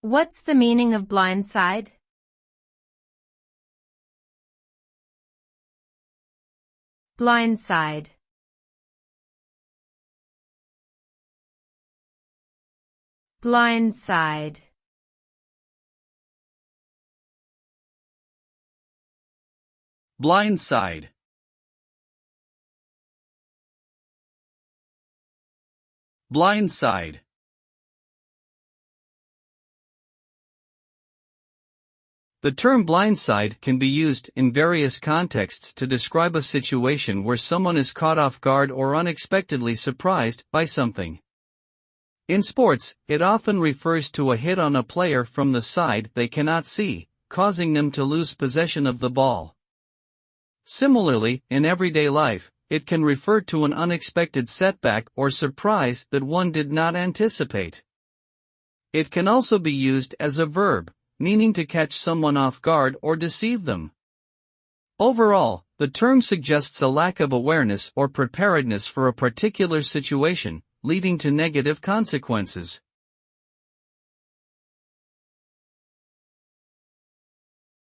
What's the meaning of blindside? Blindside. Blindside. Blindside. Blindside. The term blindside can be used in various contexts to describe a situation where someone is caught off guard or unexpectedly surprised by something. In sports, it often refers to a hit on a player from the side they cannot see, causing them to lose possession of the ball. Similarly, in everyday life, it can refer to an unexpected setback or surprise that one did not anticipate. It can also be used as a verb, meaning to catch someone off guard or deceive them. Overall, the term suggests a lack of awareness or preparedness for a particular situation, leading to negative consequences.